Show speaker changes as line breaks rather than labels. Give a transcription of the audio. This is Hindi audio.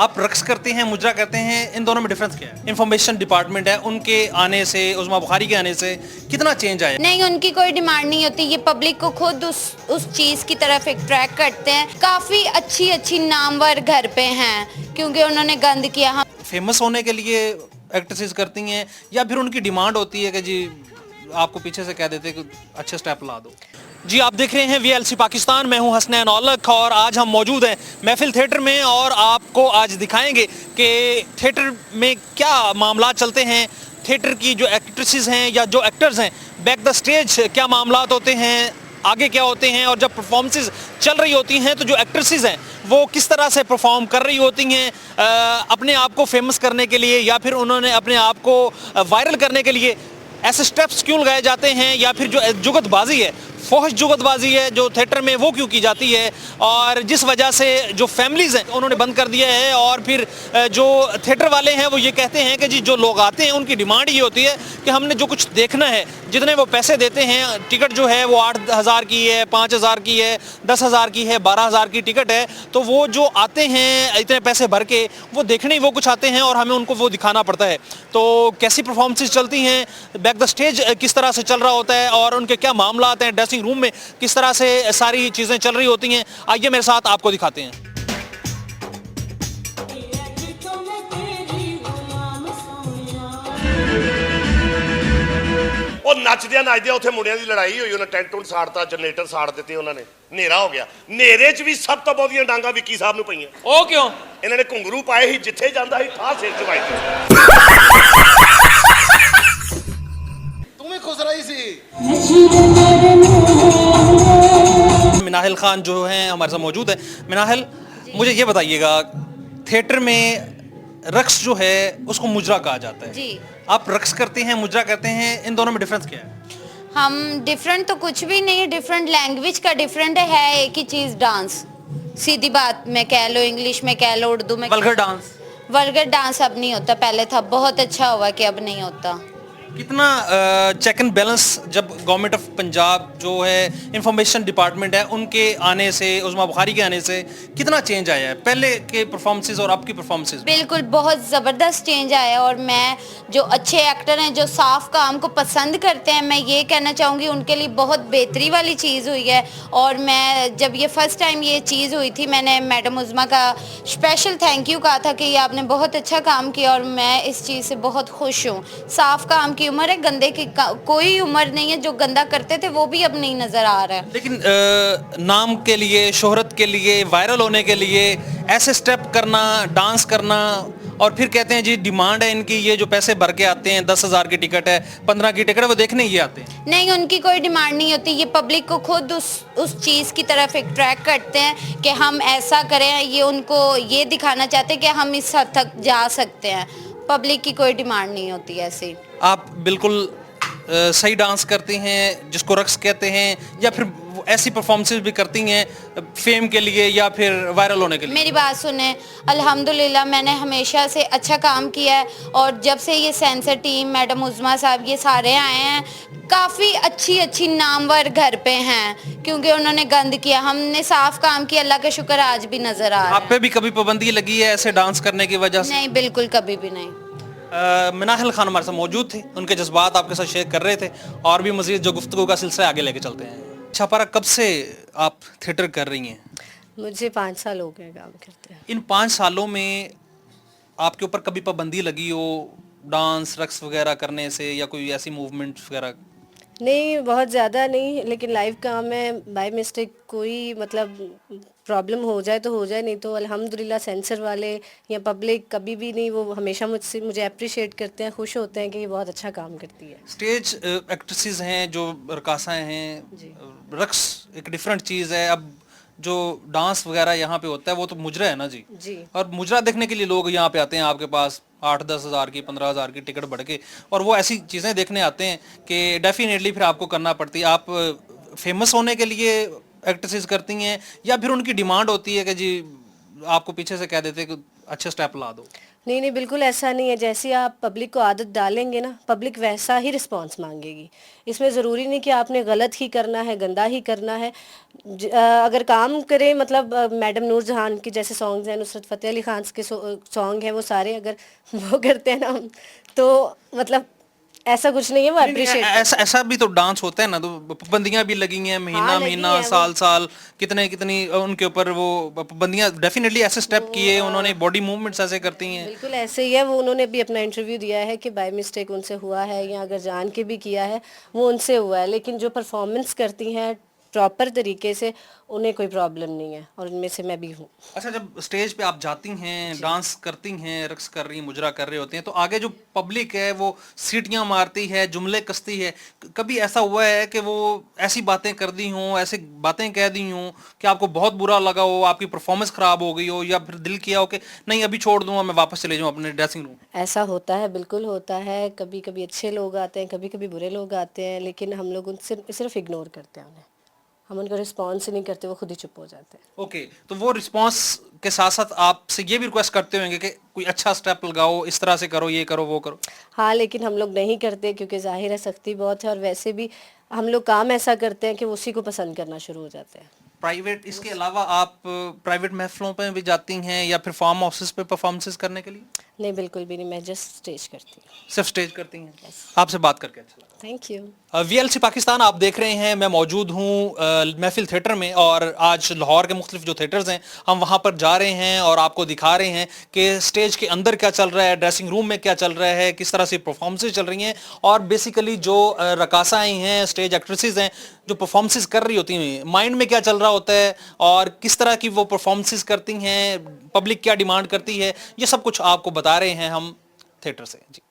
आप रक्स करते हैं, मुजरा करते हैं, इन दोनों में डिफरेंस क्या है? इंफॉर्मेशन डिपार्टमेंट है, उनके आने से, उस्मा बुखारी के आने से कितना चेंज आया?
नहीं, उनकी कोई डिमांड नहीं होती। ये पब्लिक को खुद उस चीज़ की तरफ अट्रैक्ट करते हैं। काफ़ी अच्छी अच्छी नामवर घर पे हैं क्योंकि उन्होंने गंद किया। हम
फेमस होने के लिए एक्ट्रेसेस करती हैं या फिर उनकी डिमांड होती है कि जी आपको पीछे से कह देते हैं कि अच्छे स्टेप ला दो? जी, आप देख रहे हैं वीएलसी पाकिस्तान, मैं हूं हसनैन औलख और आज हम मौजूद हैं महफिल थिएटर में और आपको आज दिखाएंगे कि थिएटर में क्या मामला चलते हैं, थिएटर की जो एक्ट्रेसेस हैं या जो एक्टर्स हैं बैक द स्टेज क्या मामलात होते हैं, आगे क्या होते हैं, और जब परफॉर्मेंसेस चल रही होती हैं तो जो एक्ट्रेसेस हैं वो किस तरह से परफॉर्म कर रही होती हैं अपने आप को फेमस करने के लिए या फिर उन्होंने अपने आप को वायरल करने के लिए ऐसे स्टेप्स क्यों लगाए जाते हैं, या फिर जो जुगतबाजी है, फोहश जुगतबाजी है जो थिएटर में वो क्यों की जाती है, और जिस वजह से जो फैमिलीज़ हैं उन्होंने बंद कर दिया है। और फिर जो थिएटर वाले हैं वो ये कहते हैं कि जी जो लोग आते हैं उनकी डिमांड ये होती है कि हमने जो कुछ देखना है, जितने वो पैसे देते हैं, टिकट जो है वो 8,000 की है, 5,000 की है, 10,000 की है, 12,000 की टिकट है, तो वो जो आते हैं इतने पैसे भर के वो देखने ही वो कुछ आते हैं और हमें उनको वो दिखाना पड़ता है। तो कैसी परफॉर्मेंसेस चलती हैं, बैक द स्टेज किस तरह से चल रहा होता है और उनके क्या मामला आते हैं, ड्रेसिंग रूम में किस तरह से सारी चीज़ें चल रही होती हैं, आइए मेरे साथ आपको दिखाते हैं।
ਉਹ ਨੱਚਦਿਆਂ ਨੱਚਦਿਆਂ ਉੱਥੇ ਮੁੰਡਿਆਂ ਦੀ ਲੜਾਈ ਹੋਈ, ਉਹਨਾਂ ਟੈਂਟ ਟੁੰਟ ਸਾੜਤਾ, ਜਨਰੇਟਰ ਸਾੜ ਦਿੱਤੇ ਉਹਨਾਂ ਨੇ, ਹਨੇਰਾ ਹੋ ਗਿਆ। ਹਨੇਰੇ 'ਚ ਵੀ ਸਭ ਤੋਂ ਬਹੁਤੀਆਂ ਡਾਂਗਾ ਵਿੱਕੀ ਸਾਹਿਬ ਨੂੰ ਪਈਆਂ।
ਉਹ ਕਿਉਂ?
ਇਹਨਾਂ ਨੇ ਘੁੰਗਰੂ ਪਾਏ ਸੀ, ਜਿੱਥੇ ਜਾਂਦਾ ਸੀ ਠਾਹ ਸਿਰ 'ਚ ਵੱਜਦੀ।
ਤੂੰ ਵੀ ਖੁਸ਼ ਰਹੀ ਸੀ।
मिनाहिल खान जो हैं हमारे साथ मौजूद है। मिनाहिल, मुझे ये बताइएगा, थिएटर में रक्स जो है उसको मुजरा कहा जाता है।
जी।
आप रक्स करते हैं, मुजरा करते हैं, इन दोनों में डिफरेंस क्या है?
हम डिफरेंट तो कुछ भी नहीं है, डिफरेंट लैंग्वेज का डिफरेंट है। एक ही चीज़ डांस, सीधी बात में कह लो, इंग्लिश में कह लो, उर्दू में।
Vulgar dance?
वल्गर डांस अब नहीं होता, पहले था। बहुत अच्छा हुआ कि अब नहीं होता।
कितना चेक एंड बैलेंस जब गवर्नमेंट ऑफ पंजाब जो है इंफॉर्मेशन डिपार्टमेंट है उनके आने से, उस्मा बुखारी के आने से कितना चेंज आया है पहले के परफॉर्मेंसेस और अब की परफॉर्मेंसेस?
बिल्कुल बहुत ज़बरदस्त चेंज आया। और मैं जो अच्छे एक्टर हैं, जो साफ काम को पसंद करते हैं, मैं ये कहना चाहूँगी उनके लिए बहुत बेहतरी वाली चीज़ हुई है। और मैं जब ये फर्स्ट टाइम ये चीज़ हुई थी, मैंने मैडम उज़मा का स्पेशल थैंक यू कहा था कि ये आपने बहुत अच्छा काम किया और मैं इस चीज़ से बहुत खुश हूँ। साफ काम की उम्र है, गंदे की कोई उम्र नहीं है। जो गंदा करते थे वो भी अब नहीं नजर आ रहा है।
लेकिन नाम के लिए, शोहरत के लिए, वायरल होने के लिए ऐसे स्टेप करना, डांस करना, और फिर कहते हैं जी डिमांड है इनकी, ये जो पैसे भर के आते हैं, 10,000 की टिकट है, 15 की टिकट है, वो देखने ही आते हैं।
नहीं, उनकी कोई डिमांड नहीं होती। ये पब्लिक को खुद उस चीज़ की तरफ अट्रैक्ट करते हैं कि हम ऐसा करें। ये उनको ये दिखाना चाहते हैं कि हम इस हद तक जा सकते हैं। पब्लिक की कोई डिमांड नहीं होती ऐसी।
आप बिल्कुल सही डांस करती हैं जिसको रक्स कहते हैं, या फिर ऐसी परफॉर्मेंसेस भी करती हैं फेम के लिए या फिर वायरल होने के लिए?
मेरी बात सुने, अल्हम्दुलिल्लाह मैंने हमेशा से अच्छा काम किया है। और जब से ये सेंसर टीम, मैडम उज़मा साहब, ये सारे आए हैं, काफ़ी अच्छी अच्छी नामवर घर पे हैं क्योंकि उन्होंने गंद किया। हमने साफ काम किया, अल्लाह का शुक्र आज भी नज़र आ रहा
आप पे भी कभी पाबंदी लगी है ऐसे डांस करने की वजह
है।
से?
नहीं, बिल्कुल कभी भी नहीं।
मिनाहिल खान हमारे साथ मौजूद थे, उनके जज्बात आपके साथ शेयर कर रहे थे और भी मज़ीद जो गुफ्तगू का सिलसिला आगे लेके चलते हैं। छापारा, कब से आप थिएटर कर रही हैं?
मुझे 5 साल हो गए काम करते हैं।
इन 5 सालों में आपके ऊपर कभी पाबंदी लगी हो डांस, रक्स वगैरह करने से, या कोई ऐसी मूवमेंट वगैरह?
नहीं, बहुत ज़्यादा नहीं, लेकिन लाइव काम में बाय मिस्टेक कोई मतलब प्रॉब्लम हो जाए तो हो जाए, नहीं तो अल्हम्दुलिल्लाह सेंसर वाले या पब्लिक कभी भी नहीं, वो हमेशा मुझे अप्रिशिएट करते हैं, खुश होते हैं कि ये बहुत अच्छा काम करती है।
स्टेज एक्ट्रेसेस हैं जो रकासाएं हैं, रक्स एक डिफरेंट चीज़ है। अब जो डांस वगैरह यहाँ पे होता है वो तो मुजरा है ना जी।
जी।
और मुजरा देखने के लिए लोग यहाँ पे आते हैं आपके पास, 8-10 हज़ार की, 15,000 की टिकट बढ़ के, और वो ऐसी चीज़ें देखने आते हैं कि डेफिनेटली फिर आपको करना पड़ती है। आप फेमस होने के लिए एक्ट्रेसेस करती हैं या फिर उनकी डिमांड होती है कि जी आपको पीछे से कह देते हैं कि अच्छे स्टेप ला दो?
नहीं नहीं, बिल्कुल ऐसा नहीं है। जैसे आप पब्लिक को आदत डालेंगे ना, पब्लिक वैसा ही रिस्पांस मांगेगी। इसमें ज़रूरी नहीं कि आपने गलत ही करना है, गंदा ही करना है। अगर काम करें, मतलब मैडम नूरजहान के जैसे सॉन्ग्स हैं, नुसरत फ़तेह अली खान के सॉन्ग हैं, वो सारे अगर वो करते हैं ना हम, तो मतलब ऐसा कुछ नहीं है, वो अप्रिशिएट।
ऐसा ऐसा भी तो डांस होता है ना, तो पाबंदियां भी लगी हैं, महीना
लगी
महीना
हैं वो।
साल साल, कितने कितनी उनके ऊपर वो पाबंदियां, डेफिनेटली ऐसे स्टेप किए उन्होंने, बॉडी मूवमेंट्स ऐसे करती हैं।
बिल्कुल ऐसे ही है। वो उन्होंने भी अपना इंटरव्यू दिया है कि बाय मिस्टेक उनसे हुआ है, या अगर जान के भी किया है वो उनसे हुआ है, लेकिन जो परफॉर्मेंस करती हैं प्रॉपर तरीके से, उन्हें कोई प्रॉब्लम नहीं है, और उनमें से मैं भी हूँ।
अच्छा, जब स्टेज पे आप जाती हैं, डांस करती हैं, रक्स कर रही हैं, मुजरा कर रहे होते हैं, तो आगे जो पब्लिक है वो सीटियां मारती है, जुमले कसती है, कभी ऐसा हुआ है कि वो ऐसी बातें कर दी हों, ऐसी बातें कह दी हों कि आपको बहुत बुरा लगा हो, आपकी परफॉर्मेंस खराब हो गई हो, या फिर दिल किया हो कि नहीं अभी छोड़ दूंगा, मैं वापस चले जाऊँ अपने ड्रेसिंग रूम?
ऐसा होता है, बिल्कुल होता है। कभी कभी अच्छे लोग आते हैं, कभी कभी बुरे लोग आते हैं, लेकिन हम लोग उनसे सिर्फ इग्नोर करते हैं उन्हें। हम उनका रिस्पॉन्स ही नहीं करते, वो खुद ही चुप हो जाते हैं।
ओके, तो वो रिस्पांस के साथ साथ आपसे ये भी रिक्वेस्ट करते होंगे कि कोई अच्छा स्टेप लगाओ, इस तरह से करो, ये करो, वो करो?
हाँ, लेकिन हम लोग नहीं करते, क्योंकि जाहिर है सख्ती बहुत है, और वैसे भी हम लोग काम ऐसा करते हैं कि वो उसी को पसंद करना शुरू हो जाते हैं।
प्राइवेट, इसके अलावा आप प्राइवेट महफिलों पे भी जाती हैं या फिर फार्म हाउसेस पे परफॉर्मेंसेस करने के लिए?
नहीं, बिल्कुल भी नहीं, मैं जस्ट स्टेज करती हूँ।
सिर्फ स्टेज करती हैं? आपसे बात करके अच्छा लगा।
Thank you.
वीएलसी पाकिस्तान आप देख रहे हैं, मैं मौजूद हूँ महफिल थिएटर में, और आज लाहौर के मुख्तलिफ जो थिएटर्स हैं हम वहाँ पर जा रहे हैं और आपको दिखा रहे हैं कि स्टेज के अंदर क्या चल रहा है, ड्रेसिंग रूम में क्या चल रहा है, किस तरह से परफॉर्मेंसेज चल रही हैं, और बेसिकली जो रकासाएँ हैं, स्टेज एक्ट्रेसेस हैं, जो परफॉर्मेंसेज कर रही होती हैं, माइंड में क्या चल रहा होता है और किस तरह की वो परफॉर्मेंसेज करती हैं, पब्लिक क्या डिमांड करती है, ये सब कुछ आपको बता रहे हैं हम थिएटर से। जी।